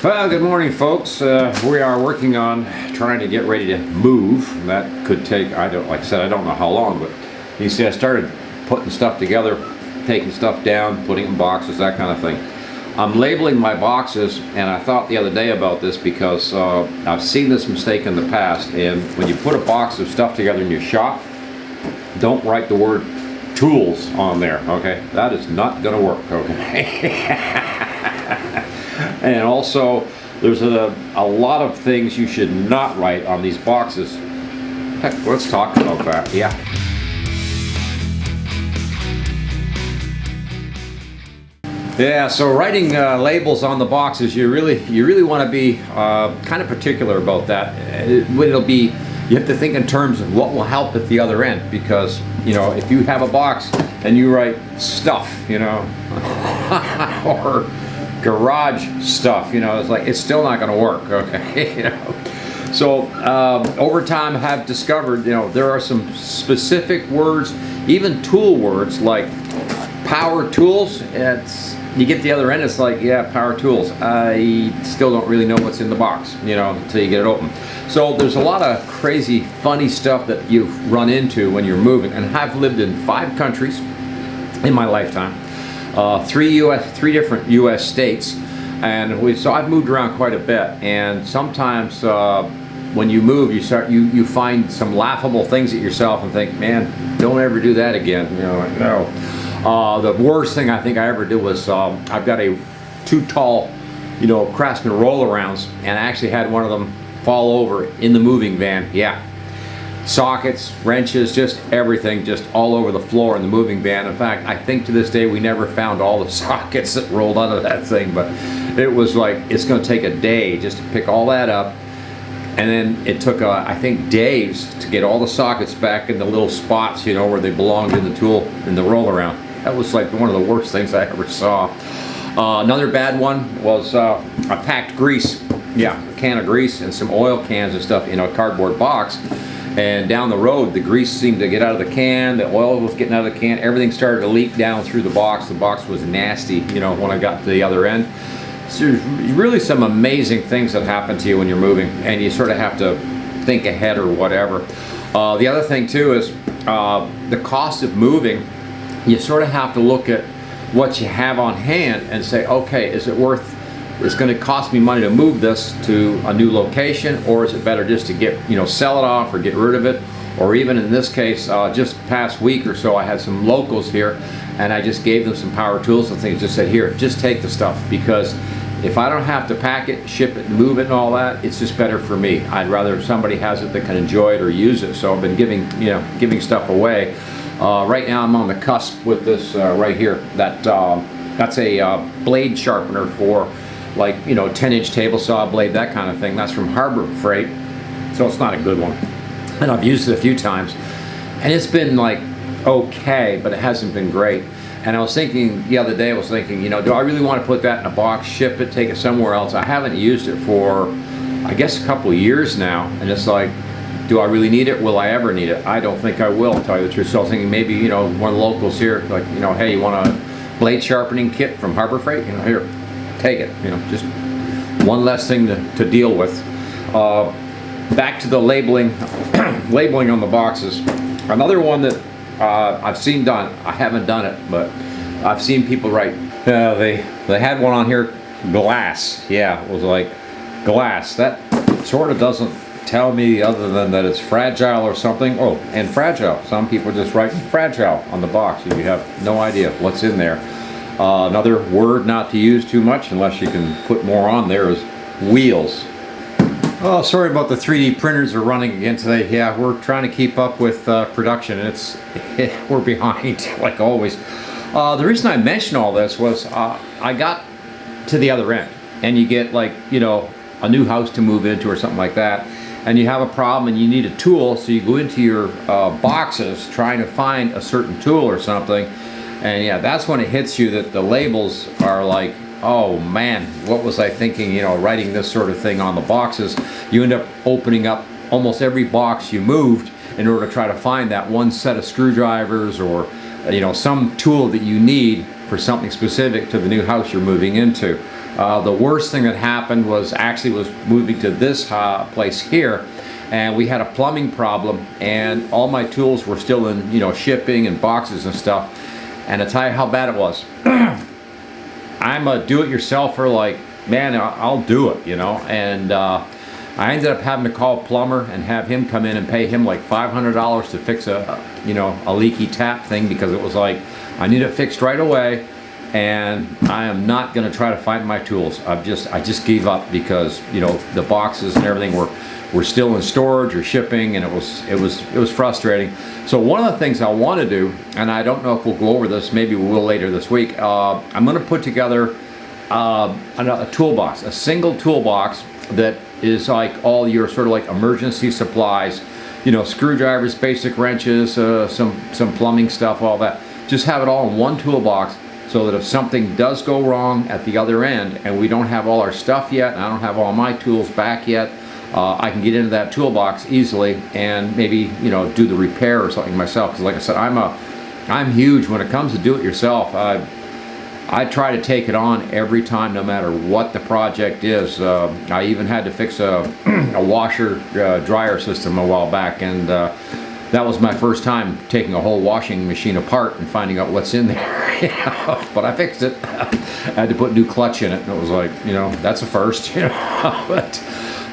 Well, good morning, folks. We are working on trying to get ready to move. That could take, like I said, I don't know how long, but you see, I started putting stuff together, taking stuff down, putting it in boxes, that kind of thing. I'm labeling my boxes, and I thought the other day about this because I've seen this mistake in the past. And when you put a box of stuff together in your shop, don't write the word tools on there, okay? That is not going to work, okay? And also, there's a lot of things you should not write on these boxes. Heck, let's talk about that, yeah. Yeah, so writing labels on the boxes, you really want to be kind of particular about that. You have to think in terms of what will help at the other end, because, you know, if you have a box and you write stuff, you know, or garage stuff, you know, it's still not going to work, okay? You know? So over time I have discovered, you know, there are some specific words, even tool words like power tools. You get the other end, it's like, yeah, power tools. I still don't really know what's in the box, you know, until you get it open. So there's a lot of crazy, funny stuff that you run into when you're moving. And I've lived in 5 countries in my lifetime. 3 different U.S. states, and so I've moved around quite a bit. And sometimes when you move, you find some laughable things at yourself and think, man, don't ever do that again. You know, like, no. The worst thing I think I ever did was I've got 2 tall, you know, Craftsman roll-arounds, and I actually had one of them fall over in the moving van. Yeah. Sockets, wrenches, just everything, just all over the floor in the moving van. In fact, I think to this day we never found all the sockets that rolled out of that thing, but it was like, it's going to take a day just to pick all that up. And then it took, I think, days to get all the sockets back in the little spots, you know, where they belonged in the tool, in the roll around. That was like one of the worst things I ever saw. Another bad one was I packed grease. Yeah, a can of grease and some oil cans and stuff in a cardboard box. And down the road, the grease seemed to get out of the can, the oil was getting out of the can, everything started to leak down through the box. The box was nasty, you know, when I got to the other end. So there's really some amazing things that happen to you when you're moving, and you sort of have to think ahead or whatever. The other thing too is the cost of moving. You sort of have to look at what you have on hand and say, okay, is it worth, it's going to cost me money to move this to a new location, or is it better just to get, you know, sell it off or get rid of it? Or even in this case, just past week or so, I had some locals here, and I just gave them some power tools and things. Just said, here, just take the stuff, because if I don't have to pack it, ship it, move it, and all that, it's just better for me. I'd rather somebody has it that can enjoy it or use it. So I've been giving stuff away. Right now, I'm on the cusp with this right here. That's a blade sharpener for, like, you know, 10-inch table saw blade, that kind of thing. That's from Harbor Freight, so it's not a good one. And I've used it a few times, and it's been like okay, but it hasn't been great. And I was thinking the other day, you know, do I really want to put that in a box, ship it, take it somewhere else? I haven't used it for, I guess, a couple of years now, and it's like, do I really need it? Will I ever need it? I don't think I will, to tell you the truth. So I was thinking maybe, you know, one of the locals here, like, you know, hey, you want a blade sharpening kit from Harbor Freight? You know, here, take it. You know, just one less thing to deal with. Back to the labeling on the boxes. Another one that I've seen done, I haven't done it, but I've seen people write, they had one on here, glass. Yeah, it was like glass. That sort of doesn't tell me other than that it's fragile or something. Oh, and fragile. Some people just write fragile on the box, and you have no idea what's in there. Another word not to use too much, unless you can put more on there, is wheels. Oh, sorry about the 3D printers are running again today. Yeah, we're trying to keep up with production, and we're behind, like always. The reason I mention all this was I got to the other end, and you get, like, you know, a new house to move into or something like that, and you have a problem and you need a tool, so you go into your boxes trying to find a certain tool or something. And yeah, that's when it hits you that the labels are like, oh man, what was I thinking, you know, writing this sort of thing on the boxes. You end up opening up almost every box you moved in order to try to find that one set of screwdrivers, or, you know, some tool that you need for something specific to the new house you're moving into. The worst thing that happened was moving to this place here, and we had a plumbing problem, and all my tools were still in, you know, shipping and boxes and stuff. And to tell you how bad it was, I'm a do-it-yourselfer, like, man, I'll do it, you know. And I ended up having to call a plumber and have him come in and pay him like $500 to fix a leaky tap thing, because it was like, I need it fixed right away, and I am not going to try to find my tools. I just gave up, because, you know, the boxes and everything were still in storage or shipping, and it was frustrating. So one of the things I want to do, and I don't know if we'll go over this, maybe we will later this week, I'm going to put together a toolbox, a single toolbox that is like all your sort of like emergency supplies, you know, screwdrivers, basic wrenches, some plumbing stuff, all that. Just have it all in one toolbox, so that if something does go wrong at the other end and we don't have all our stuff yet, and I don't have all my tools back yet, I can get into that toolbox easily and maybe, you know, do the repair or something myself. Because like I said, I'm huge when it comes to do it yourself. I try to take it on every time, no matter what the project is. I even had to fix a washer dryer system a while back, and that was my first time taking a whole washing machine apart and finding out what's in there. You know? But I fixed it. I had to put new clutch in it, and it was like, you know, that's a first. You know? But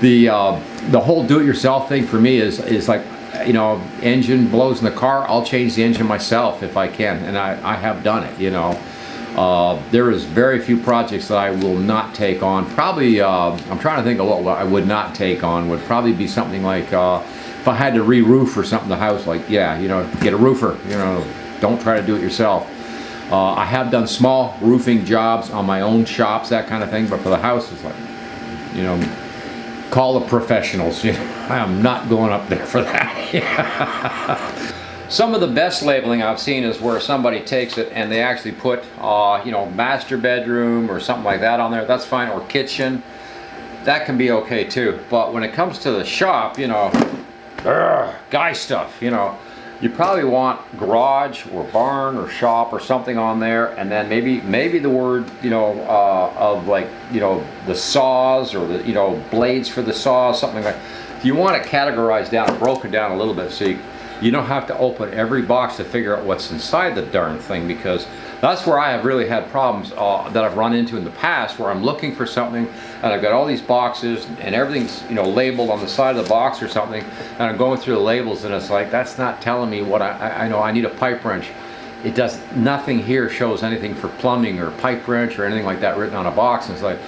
the whole do-it-yourself thing for me is like, you know, engine blows in the car, I'll change the engine myself if I can, and I have done it, you know. There is very few projects that I will not take on. Probably, I'm trying to think of what I would not take on. Would probably be something like, if I had to re-roof or something the house, like, yeah, you know, get a roofer, you know, don't try to do it yourself. I have done small roofing jobs on my own shops, that kind of thing, but for the house, it's like, you know, call the professionals. You know, I am not going up there for that. Some of the best labeling I've seen is where somebody takes it and they actually put, you know, master bedroom or something like that on there. That's fine, or kitchen. That can be okay too. But when it comes to the shop, you know, guy stuff, you know, you probably want garage or barn or shop or something on there, and then maybe the word, you know, of like, you know, the saws or the, you know, blades for the saws, something like. You want it categorized down, broken down a little bit, so you don't have to open every box to figure out what's inside the darn thing, because that's where I have really had problems that I've run into in the past, where I'm looking for something and I've got all these boxes and everything's, you know, labeled on the side of the box or something, and I'm going through the labels and it's like, that's not telling me what I know. I need a pipe wrench. It does, nothing here shows anything for plumbing or pipe wrench or anything like that written on a box, and it's like,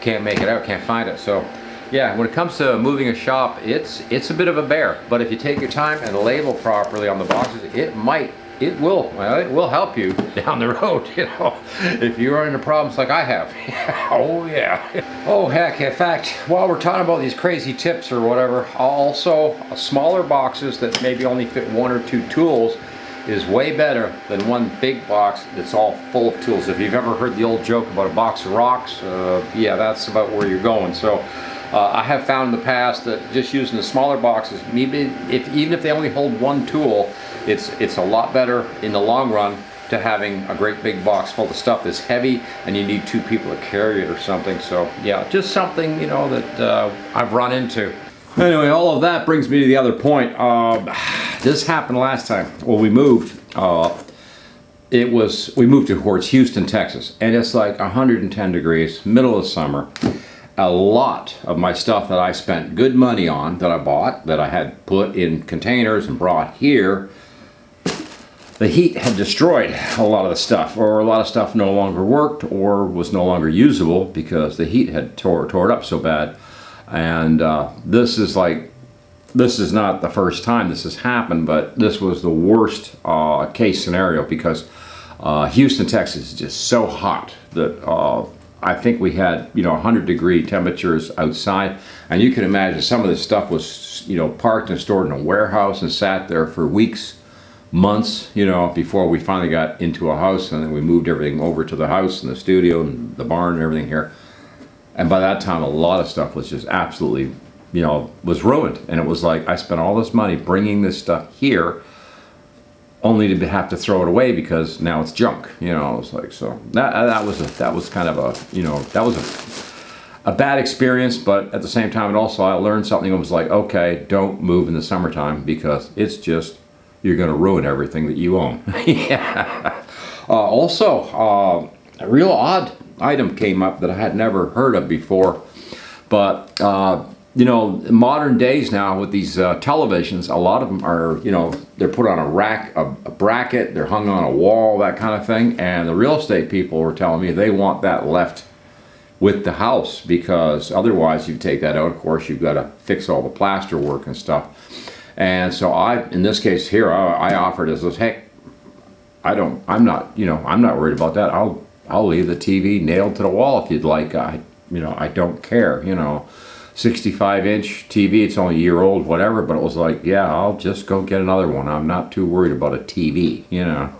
can't make it out, can't find it. So yeah, when it comes to moving a shop, it's a bit of a bear. But if you take your time and label properly on the boxes, it will help you down the road, you know, if you run into problems like I have. Oh yeah. Oh heck, in fact, while we're talking about these crazy tips or whatever, also smaller boxes that maybe only fit one or two tools is way better than one big box that's all full of tools. If you've ever heard the old joke about a box of rocks, yeah, that's about where you're going. So I have found in the past that just using the smaller boxes, maybe even if they only hold one tool, it's a lot better in the long run to having a great big box full of stuff that's heavy and you need two people to carry it or something. So yeah, just something, you know, that I've run into. Anyway, all of that brings me to the other point. This happened last time. Well, we moved. We moved towards Houston, Texas, and it's like 110 degrees, middle of summer. A lot of my stuff that I spent good money on, that I bought, that I had put in containers and brought here, the heat had destroyed a lot of the stuff, or a lot of stuff no longer worked or was no longer usable because the heat had tore it up so bad. And this is not the first time this has happened, but this was the worst case scenario, because Houston, Texas is just so hot that I think we had, you know, 100-degree temperatures outside, and you can imagine some of this stuff was, you know, parked and stored in a warehouse and sat there for weeks, months, you know, before we finally got into a house, and then we moved everything over to the house and the studio and the barn and everything here. And by that time, a lot of stuff was just absolutely, you know, was ruined. And it was like, I spent all this money bringing this stuff here, only to have to throw it away because now it's junk. You know, it's like, so that was kind of a, you know, that was a bad experience, but at the same time, and also I learned something. It was like, okay, don't move in the summertime because it's just, you're going to ruin everything that you own. Yeah. Also, a real odd item came up that I had never heard of before, but you know, modern days now with these televisions, a lot of them are, you know, they're put on a rack, a bracket, they're hung on a wall, that kind of thing, and the real estate people were telling me they want that left with the house, because otherwise you take that out, of course you've got to fix all the plaster work and stuff. And so in this case here, I offered as, heck, I'm not worried about that. I'll leave the TV nailed to the wall if you'd like. You know, I don't care, you know, 65-inch TV, it's only a year old, whatever, but it was like, yeah, I'll just go get another one. I'm not too worried about a TV, you know.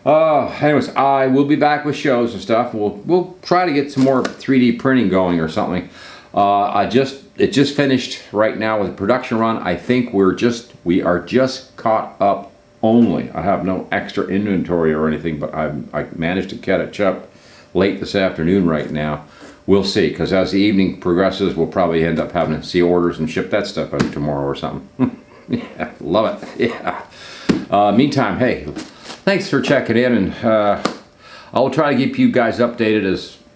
Anyways, I will be back with shows and stuff. We'll try to get some more 3D printing going or something. It just finished right now with a production run. I think we are just caught up only. I have no extra inventory or anything, but I managed to catch up late this afternoon right now. We'll see, because as the evening progresses, we'll probably end up having to see orders and ship that stuff out tomorrow or something. Yeah, love it. Yeah. Meantime, hey, thanks for checking in, and I'll try to keep you guys updated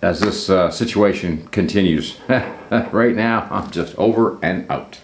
as this situation continues. Right now, I'm just over and out.